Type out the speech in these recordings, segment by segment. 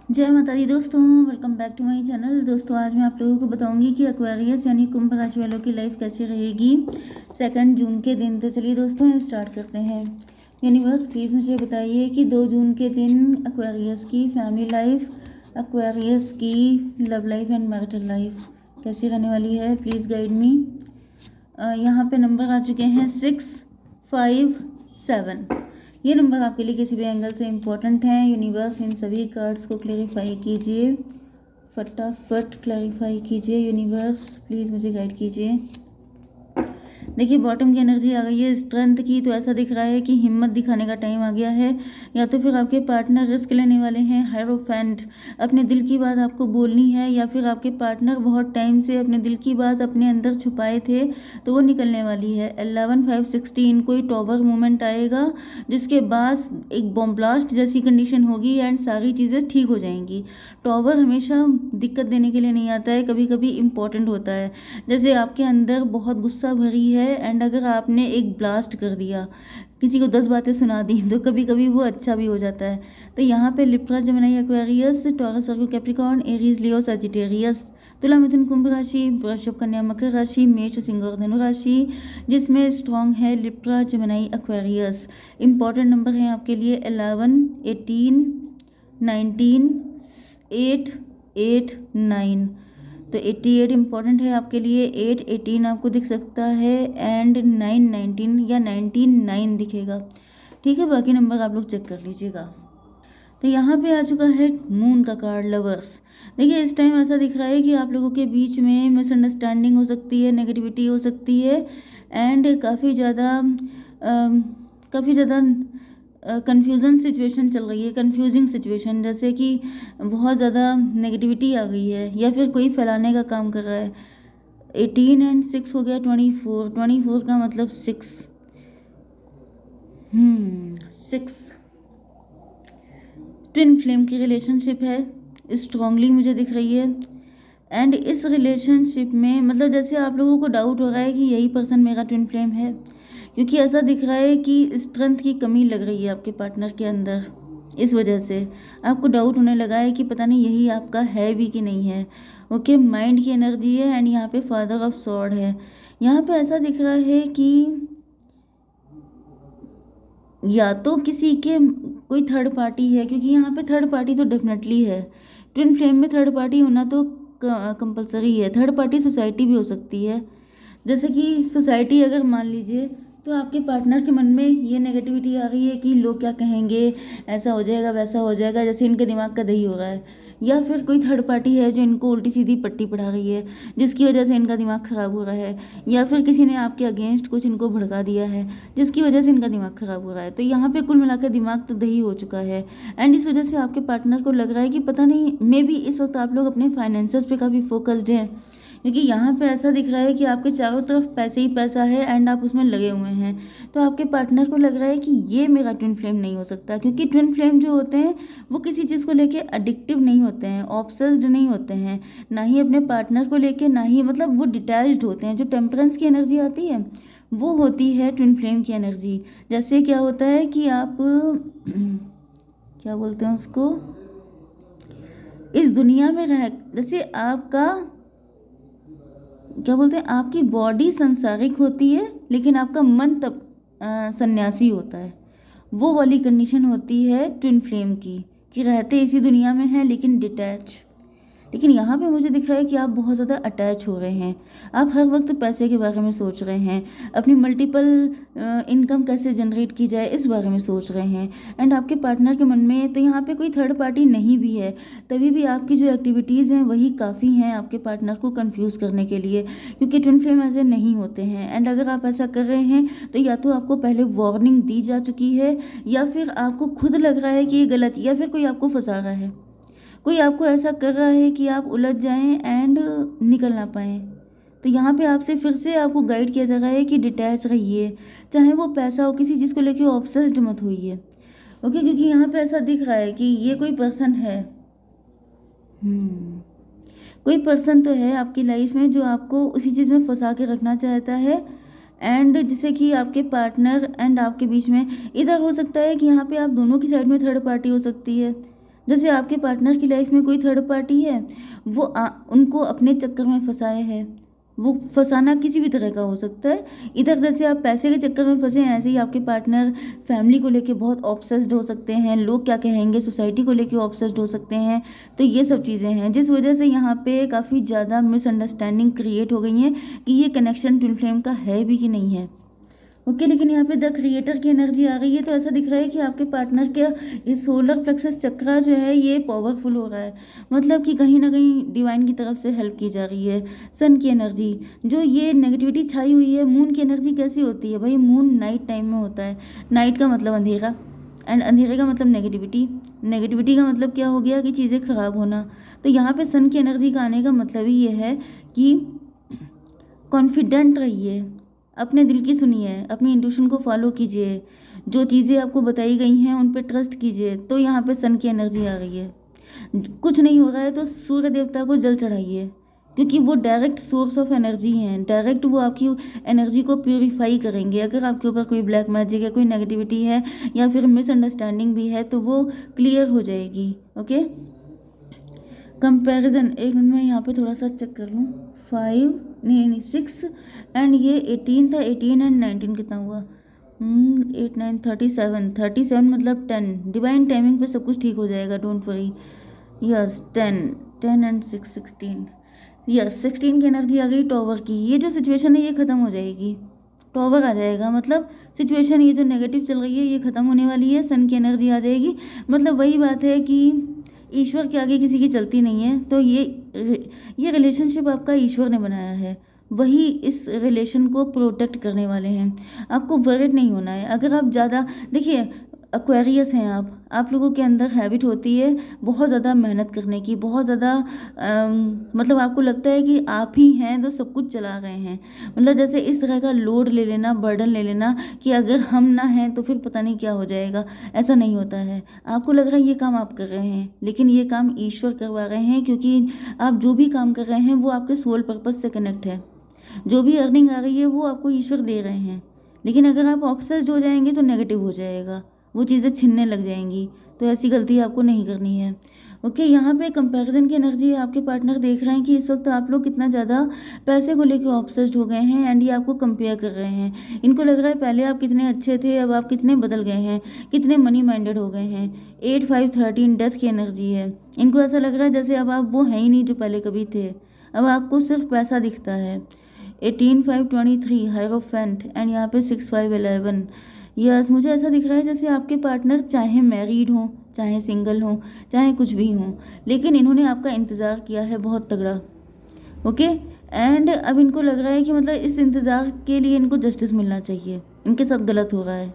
जय माता दी दोस्तों, welcome back to my channel. दोस्तों आज मैं आप लोगों को बताऊंगी कि एक्वेरियस यानी कुंभ राशि वालों की लाइफ कैसी रहेगी 2 जून के दिन। तो चलिए दोस्तों स्टार्ट करते हैं। यूनिवर्स प्लीज़ मुझे बताइए कि 2 जून के दिन एक्वेरियस की फैमिली लाइफ, एक्वेरियस की love life and marital life कैसी रहने वाली है। Please guide me. यहाँ पे नंबर आ चुके हैं 657। ये नंबर आपके लिए किसी भी एंगल से इम्पोर्टेंट हैं। यूनिवर्स इन सभी कार्ड्स को क्लेरिफाई कीजिए, फटाफट क्लैरिफाई कीजिए। यूनिवर्स प्लीज़ मुझे गाइड कीजिए। देखिए बॉटम की एनर्जी आ गई है स्ट्रेंथ की, तो ऐसा दिख रहा है कि हिम्मत दिखाने का टाइम आ गया है। या तो फिर आपके पार्टनर रिस्क लेने वाले हैं, हायरोफेंट, अपने दिल की बात आपको बोलनी है, या फिर आपके पार्टनर बहुत टाइम से अपने दिल की बात अपने अंदर छुपाए थे तो वो निकलने वाली है। 11/5/16 कोई टॉवर मूवमेंट आएगा जिसके बाद एक बॉम्ब ब्लास्ट जैसी कंडीशन होगी एंड सारी चीज़ें ठीक हो जाएंगी। टॉवर हमेशा दिक्कत देने के लिए नहीं आता है, कभी कभी इम्पोर्टेंट होता है। जैसे आपके अंदर बहुत गुस्सा भरी है एंड अगर आपने एक ब्लास्ट कर दिया, किसी को 10 बातें सुना दी, तो कभी कभी वो अच्छा भी हो जाता है। तो यहाँ पे लिब्रा, जेमिनी, एक्वेरियस, टॉरस, वर्गो, कैप्रिकॉर्न, एरीज, लियो, सजिटेरियस, तुला, मिथुन, कुंभ राशि, वृषभ, कन्या, मकर राशि, मेष, सिंह और धनु राशि, जिसमें स्ट्रॉन्ग है Libra, Gemini, Aquarius. Important number है आपके लिए 11, 18, 19, 8, 8, 9। तो 88 इंपॉर्टेंट है आपके लिए। 8, 18 आपको दिख सकता है एंड 9, 19 या 99 दिखेगा। ठीक है, बाकी नंबर आप लोग चेक कर लीजिएगा। तो यहाँ पे आ चुका है मून का कार्ड, लवर्स। देखिए इस टाइम ऐसा दिख रहा है कि आप लोगों के बीच में मिसअंडरस्टैंडिंग हो सकती है, नेगेटिविटी हो सकती है एंड काफ़ी ज़्यादा कन्फ्यूज़न सिचुएशन चल रही है, कन्फ्यूजिंग सिचुएशन, जैसे कि बहुत ज़्यादा नेगेटिविटी आ गई है या फिर कोई फैलाने का काम कर रहा है। 18 एंड 6 हो गया 24, 24 का मतलब 6। 6 ट्विन फ्लेम की रिलेशनशिप है, स्ट्रांगली मुझे दिख रही है। एंड इस रिलेशनशिप में मतलब जैसे आप लोगों को डाउट हो रहा है कि यही पर्सन मेरा ट्विन फ्लेम है, क्योंकि ऐसा दिख रहा है कि स्ट्रेंथ की कमी लग रही है आपके पार्टनर के अंदर। इस वजह से आपको डाउट होने लगा है कि पता नहीं यही आपका है भी कि नहीं है। ओके, माइंड की एनर्जी है एंड यहाँ पे फादर ऑफ सॉर्ड है। यहाँ पे ऐसा दिख रहा है कि या तो किसी के कोई थर्ड पार्टी है, क्योंकि यहाँ पे थर्ड पार्टी तो डेफिनेटली है। ट्विन फ्लेम में थर्ड पार्टी होना तो कंपलसरी है। थर्ड पार्टी सोसाइटी भी हो सकती है। जैसे कि सोसाइटी अगर मान लीजिए, तो आपके पार्टनर के मन में ये नेगेटिविटी आ रही है कि लोग क्या कहेंगे, ऐसा हो जाएगा वैसा हो जाएगा, जैसे इनके दिमाग का दही हो रहा है। या फिर कोई थर्ड पार्टी है जो इनको उल्टी सीधी पट्टी पढ़ा रही है, जिसकी वजह से इनका दिमाग ख़राब हो रहा है। या फिर किसी ने आपके अगेंस्ट कुछ इनको भड़का दिया है, जिसकी वजह से इनका दिमाग ख़राब हो रहा है। तो यहाँ पे कुल मिलाकर दिमाग तो दही हो चुका है एंड इस वजह से आपके पार्टनर को लग रहा है कि पता नहीं, मे बी इस वक्त आप लोग अपने फाइनेंसेस पे काफ़ी फोकस्ड हैं, क्योंकि यहाँ पे ऐसा दिख रहा है कि आपके चारों तरफ पैसे ही पैसा है एंड आप उसमें लगे हुए हैं। तो आपके पार्टनर को लग रहा है कि ये मेरा ट्विन फ्लेम नहीं हो सकता, क्योंकि ट्विन फ्लेम जो होते हैं वो किसी चीज़ को लेके एडिक्टिव नहीं होते हैं, ऑब्सेस्ड नहीं होते हैं, ना ही अपने पार्टनर को लेके, ना ही मतलब वो डिटैच्ड होते हैं। जो टेम्परेंस की एनर्जी आती है वो होती है ट्विन फ्लेम की एनर्जी। जैसे क्या होता है कि आप क्या बोलते हैं उसको, इस दुनिया में रह, जैसे आपका क्या बोलते हैं, आपकी बॉडी संसारिक होती है लेकिन आपका मन तब सन्यासी होता है। वो वाली कंडीशन होती है ट्विन फ्लेम की, कि रहते इसी दुनिया में हैं लेकिन डिटैच। लेकिन यहाँ पे मुझे दिख रहा है कि आप बहुत ज़्यादा अटैच हो रहे हैं। आप हर वक्त पैसे के बारे में सोच रहे हैं, अपनी मल्टीपल इनकम कैसे जनरेट की जाए इस बारे में सोच रहे हैं। एंड आपके पार्टनर के मन में तो यहाँ पे कोई थर्ड पार्टी नहीं भी है, तभी भी आपकी जो एक्टिविटीज़ हैं वही काफ़ी हैं आपके पार्टनर को कंफ्यूज करने के लिए, क्योंकि ट्विन फ्लेम ऐसे नहीं होते हैं। एंड अगर आप ऐसा कर रहे हैं तो या तो आपको पहले वार्निंग दी जा चुकी है, या फिर आपको खुद लग रहा है कि ये गलत, या फिर कोई आपको फंसा रहा है, कोई आपको ऐसा कर रहा है कि आप उलझ जाएं एंड निकल ना पाएं। तो यहाँ पे आपसे फिर से आपको गाइड किया जा रहा है कि डिटैच रहिए, चाहे वो पैसा हो, किसी चीज़ को लेके ऑब्सेस्ड मत होइए। ओके, क्योंकि यहाँ पे ऐसा दिख रहा है कि ये कोई पर्सन है। कोई पर्सन तो है आपकी लाइफ में जो आपको उसी चीज़ में फंसा के रखना चाहता है। एंड जिससे कि आपके पार्टनर एंड आपके बीच में इधर हो सकता है कि यहाँ पे आप दोनों की साइड में थर्ड पार्टी हो सकती है, जैसे आपके पार्टनर की लाइफ में कोई थर्ड पार्टी है, वो उनको अपने चक्कर में फंसाए है। वो फंसाना किसी भी तरह का हो सकता है। इधर जैसे आप पैसे के चक्कर में फंसे हैं, ऐसे ही आपके पार्टनर फैमिली को लेके बहुत ऑब्सेस्ड हो सकते हैं, लोग क्या कहेंगे सोसाइटी को लेके ऑब्सेस्ड हो सकते हैं। तो ये सब चीज़ें हैं जिस वजह से यहाँ पे काफ़ी ज़्यादा मिसअंडरस्टैंडिंग क्रिएट हो गई हैं कि ये कनेक्शन ट्विन फ्लेम का है भी कि नहीं है। ओके, लेकिन यहाँ पे द क्रिएटर की एनर्जी आ गई है, तो ऐसा दिख रहा है कि आपके पार्टनर के ये सोलर प्लेक्सस चक्रा जो है ये पावरफुल हो रहा है। मतलब कि कहीं ना कहीं डिवाइन की तरफ से हेल्प की जा रही है। सन की एनर्जी, जो ये नेगेटिविटी छाई हुई है, मून की एनर्जी कैसी होती है भाई? मून नाइट टाइम में होता है। नाइट का मतलब अंधेरा, एंड अंधेरे का मतलब नेगेटिविटी। नेगेटिविटी का मतलब क्या हो गया कि चीज़ें खराब होना। तो यहाँ पे सन की एनर्जी का आने का मतलब ही ये है कि कॉन्फिडेंट रहिए, अपने दिल की सुनिए, अपनी इंट्यूशन को फॉलो कीजिए, जो चीज़ें आपको बताई गई हैं उन पे ट्रस्ट कीजिए। तो यहाँ पे सन की एनर्जी आ रही है। कुछ नहीं हो रहा है तो सूर्य देवता को जल चढ़ाइए, क्योंकि वो डायरेक्ट सोर्स ऑफ एनर्जी हैं। डायरेक्ट वो आपकी एनर्जी को प्यूरिफाई करेंगे। अगर आपके ऊपर कोई ब्लैक मैजिक है, कोई नेगेटिविटी है या फिर मिसअंडरस्टैंडिंग भी है, तो वो क्लियर हो जाएगी। ओके, कंपैरिजन, एक मिनट में यहाँ पे थोड़ा सा चेक कर लूँ। 5 नहीं 6 एंड ये 18 था। 18 एंड 19 कितना हुआ? 8 9 37। 37 मतलब 10। डिवाइन टाइमिंग पे सब कुछ ठीक हो जाएगा, don't worry. Yes 10 and 6 16। Yes 16 की एनर्जी आ गई टॉवर की। ये जो सिचुएशन है ये ख़त्म हो जाएगी, टॉवर आ जाएगा। मतलब सिचुएशन ये जो नेगेटिव चल रही है ये ख़त्म होने वाली है, सन की एनर्जी आ जाएगी। मतलब वही बात है कि ईश्वर के आगे किसी की चलती नहीं है। तो ये रिलेशनशिप आपका ईश्वर ने बनाया है, वही इस रिलेशन को प्रोटेक्ट करने वाले हैं। आपको वरिड नहीं होना है। अगर आप ज़्यादा, देखिए एक्वेरियस हैं आप लोगों के अंदर हैबिट होती है बहुत ज़्यादा मेहनत करने की, बहुत ज़्यादा मतलब आपको लगता है कि आप ही हैं तो सब कुछ चला रहे हैं। मतलब जैसे इस तरह का लोड ले लेना, बर्डन ले लेना कि अगर हम ना हैं तो फिर पता नहीं क्या हो जाएगा। ऐसा नहीं होता है। आपको लग रहा है ये काम आप कर रहे हैं, लेकिन ये काम ईश्वर करवा रहे हैं, क्योंकि आप जो भी काम कर रहे हैं वो आपके सोल पर्पस से कनेक्ट है। जो भी अर्निंग आ रही है वो आपको ईश्वर दे रहे हैं। लेकिन अगर आप ऑब्सेस्ड हो जाएंगे तो नेगेटिव हो जाएगा, वो चीज़ें छिनने लग जाएंगी। तो ऐसी गलती आपको नहीं करनी है। ओके, यहाँ पे कंपैरिजन की एनर्जी है। आपके पार्टनर देख रहे हैं कि इस वक्त आप लोग कितना ज़्यादा पैसे को लेकर ऑब्सेस्ड हो गए हैं, एंड ये आपको कंपेयर कर रहे हैं। इनको लग रहा है पहले आप कितने अच्छे थे, अब आप कितने बदल गए हैं, कितने मनी माइंडेड हो गए हैं। 8 5 13 डेथ की एनर्जी है। इनको ऐसा लग रहा है जैसे अब आप वो हैं ही नहीं जो पहले कभी थे, अब आपको सिर्फ पैसा दिखता है। 18 5 23 हायरोफेंट, एंड यहाँ पे 6 5 11। यस, मुझे ऐसा दिख रहा है जैसे आपके पार्टनर चाहे मैरिड हो, चाहे सिंगल हो, चाहे कुछ भी हो, लेकिन इन्होंने आपका इंतज़ार किया है बहुत तगड़ा। ओके, एंड अब इनको लग रहा है कि मतलब इस इंतज़ार के लिए इनको जस्टिस मिलना चाहिए, इनके साथ गलत हो रहा है।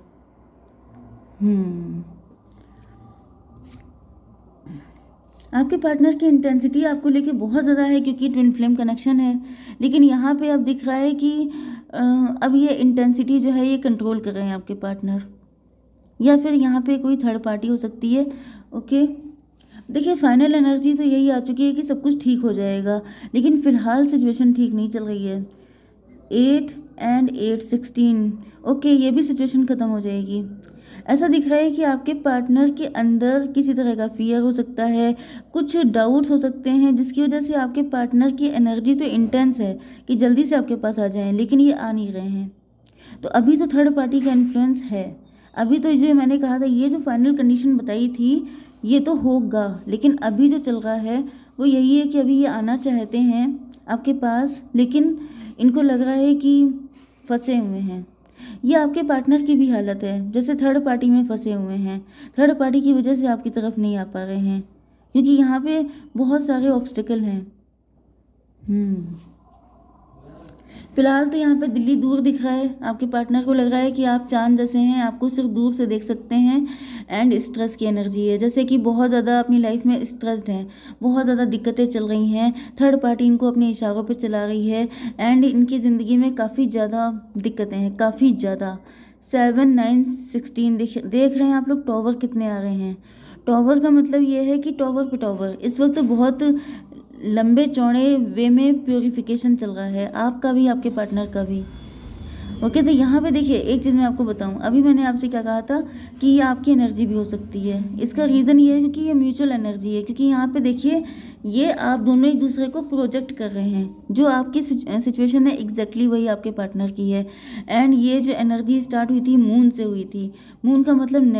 आपके पार्टनर की इंटेंसिटी आपको लेके बहुत ज़्यादा है, क्योंकि ट्विन फ्लेम कनेक्शन है। लेकिन यहाँ पे अब दिख रहा है कि अब ये इंटेंसिटी जो है ये कंट्रोल कर रहे हैं आपके पार्टनर, या फिर यहाँ पे कोई थर्ड पार्टी हो सकती है। ओके, देखिए फाइनल एनर्जी तो यही आ चुकी है कि सब कुछ ठीक हो जाएगा, लेकिन फ़िलहाल सिचुएशन ठीक नहीं चल रही है। 8 एंड 8 16। ओके, ये भी सिचुएशन ख़त्म हो जाएगी। ऐसा दिख रहा है कि आपके पार्टनर के अंदर किसी तरह का फियर हो सकता है, कुछ डाउट्स हो सकते हैं, जिसकी वजह से आपके पार्टनर की एनर्जी तो इंटेंस है कि जल्दी से आपके पास आ जाएं, लेकिन ये आ नहीं रहे हैं। तो अभी तो थर्ड पार्टी का इन्फ्लुएंस है। अभी तो जो मैंने कहा था, ये जो फाइनल कंडीशन बताई थी ये तो होगा, लेकिन अभी जो चल रहा है वो यही है कि अभी ये आना चाहते हैं आपके पास, लेकिन इनको लग रहा है कि फंसे हुए हैं। ये आपके पार्टनर की भी हालत है, जैसे थर्ड पार्टी में फंसे हुए हैं। थर्ड पार्टी की वजह से आपकी तरफ नहीं आ पा रहे हैं, क्योंकि यहाँ पे बहुत सारे ऑब्स्टिकल हैं। फिलहाल तो यहाँ पे दिल्ली दूर दिख रहा है। आपके पार्टनर को लग रहा है कि आप चांद जैसे हैं, आपको सिर्फ दूर से देख सकते हैं। एंड स्ट्रेस की एनर्जी है, जैसे कि बहुत ज़्यादा अपनी लाइफ में स्ट्रेस्ड हैं, बहुत ज़्यादा दिक्कतें चल रही हैं, थर्ड पार्टी इनको अपने इशारों पे चला रही है, एंड इनकी ज़िंदगी में काफ़ी ज़्यादा दिक्कतें हैं, काफ़ी ज़्यादा। 7 9 16 देख रहे हैं आप लोग, टॉवर कितने आ रहे हैं। टॉवर का मतलब ये है कि टॉवर पे टॉवर इस वक्त बहुत लंबे चौड़े वे में प्योरीफिकेशन चल रहा है, आपका भी आपके पार्टनर का भी। ओके, तो यहाँ पे देखिए एक चीज़ मैं आपको बताऊँ, अभी मैंने आपसे क्या कहा था कि ये आपकी एनर्जी भी हो सकती है। इसका रीज़न ये है क्योंकि ये म्यूचुअल एनर्जी है, क्योंकि यहाँ पे देखिए ये आप दोनों एक दूसरे को प्रोजेक्ट कर रहे हैं। जो आपकी सिचुएशन है एग्जैक्टली वही आपके पार्टनर की है। एंड ये जो एनर्जी स्टार्ट हुई थी मून से हुई थी। मून का मतलब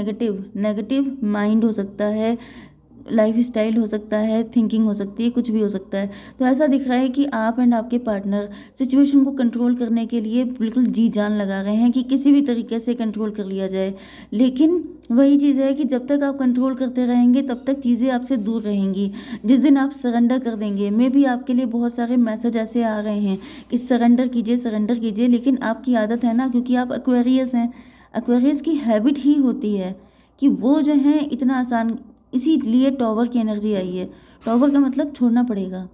नेगेटिव माइंड हो सकता है, लाइफ स्टाइल हो सकता है, थिंकिंग हो सकती है, कुछ भी हो सकता है। तो ऐसा दिख रहा है कि आप एंड आपके पार्टनर सिचुएशन को कंट्रोल करने के लिए बिल्कुल जी जान लगा रहे हैं कि किसी भी तरीके से कंट्रोल कर लिया जाए। लेकिन वही चीज़ है कि जब तक आप कंट्रोल करते रहेंगे तब तक चीज़ें आपसे दूर रहेंगी। जिस दिन आप सरेंडर कर देंगे, मे भी आपके लिए बहुत सारे मैसेज ऐसे आ रहे हैं कि सरेंडर कीजिए, लेकिन आपकी आदत है ना, क्योंकि आप एक्वेरियस हैं, एक्वेरियस की हैबिट ही होती है कि वो जो है इतना आसान, इसीलिए टॉवर की एनर्जी आई है। टॉवर का मतलब छोड़ना पड़ेगा,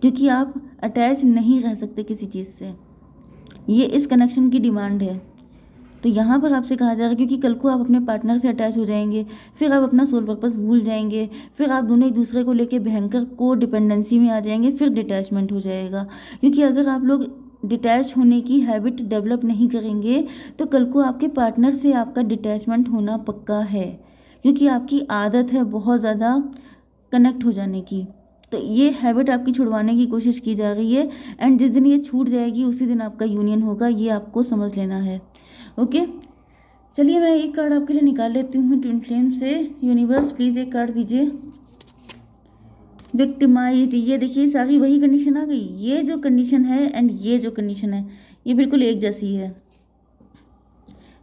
क्योंकि आप अटैच नहीं रह सकते किसी चीज़ से। ये इस कनेक्शन की डिमांड है। तो यहाँ पर आपसे कहा जा रहा है क्योंकि कल को आप अपने पार्टनर से अटैच हो जाएंगे, फिर आप अपना सोल पर्पस भूल जाएंगे, फिर आप दोनों एक दूसरे को लेके भयंकर को डिपेंडेंसी में आ जाएंगे, फिर डिटैचमेंट हो जाएगा। क्योंकि अगर आप लोग डिटैच होने की हैबिट डेवलप नहीं करेंगे तो कल को आपके पार्टनर से आपका डिटैचमेंट होना पक्का है, क्योंकि आपकी आदत है बहुत ज़्यादा कनेक्ट हो जाने की। तो ये हैबिट आपकी छुड़वाने की कोशिश की जा रही है। एंड जिस दिन ये छूट जाएगी उसी दिन आपका यूनियन होगा, ये आपको समझ लेना है। ओके, चलिए मैं एक कार्ड आपके लिए निकाल लेती हूँ ट्विन फ्लेम से। यूनिवर्स प्लीज़ एक कार्ड दीजिए। विक्टिमाइज्ड, ये देखिए सारी वही कंडीशन आ गई। ये जो कंडीशन है एंड ये जो कंडीशन है ये बिल्कुल एक जैसी है।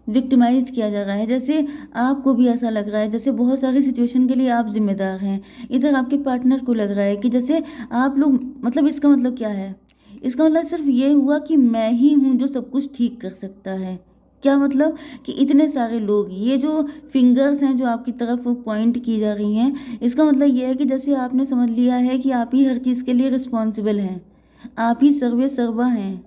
विक्टिमाइज्ड किया जा रहा है, जैसे आपको भी ऐसा लग रहा है जैसे बहुत सारी सिचुएशन के लिए आप जिम्मेदार हैं। इधर आपके पार्टनर को लग रहा है कि जैसे आप लोग, मतलब इसका मतलब क्या है, इसका मतलब सिर्फ ये हुआ कि मैं ही हूँ जो सब कुछ ठीक कर सकता है। क्या मतलब कि इतने सारे लोग, ये जो फिंगर्स हैं जो आपकी तरफ पॉइंट की जा रही हैं, इसका मतलब ये है कि जैसे आपने समझ लिया है कि आप ही हर चीज़ के लिए रिस्पॉन्सिबल हैं, आप ही सर्वे सर्वा हैं।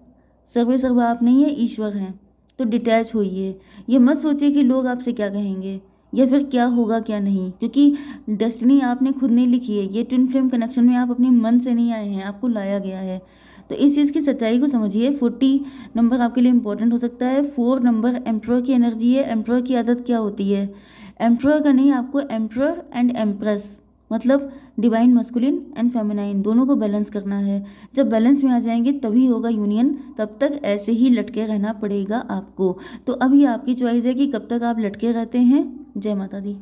सर्वे सर्वा आप नहीं है, ईश्वर हैं। तो डिटैच होइए, ये मत सोचिए कि लोग आपसे क्या कहेंगे या फिर क्या होगा क्या नहीं, क्योंकि डेस्टिनी आपने खुद नहीं लिखी है। ये ट्विन फ्लेम कनेक्शन में आप अपने मन से नहीं आए हैं, आपको लाया गया है। तो इस चीज़ की सच्चाई को समझिए। 40 नंबर आपके लिए इंपॉर्टेंट हो सकता है। 4 नंबर एम्प्रर की एनर्जी है। एम्प्रर की आदत क्या होती है, एम्प्रर का नहीं, आपको एम्प्रर एंड एम्प्रेस, मतलब डिवाइन मस्कुलिन एंड फेमिनाइन दोनों को बैलेंस करना है। जब बैलेंस में आ जाएंगे तभी होगा यूनियन, तब तक ऐसे ही लटके रहना पड़ेगा आपको। तो अब ये आपकी चॉइस है कि कब तक आप लटके रहते हैं। जय माता दी।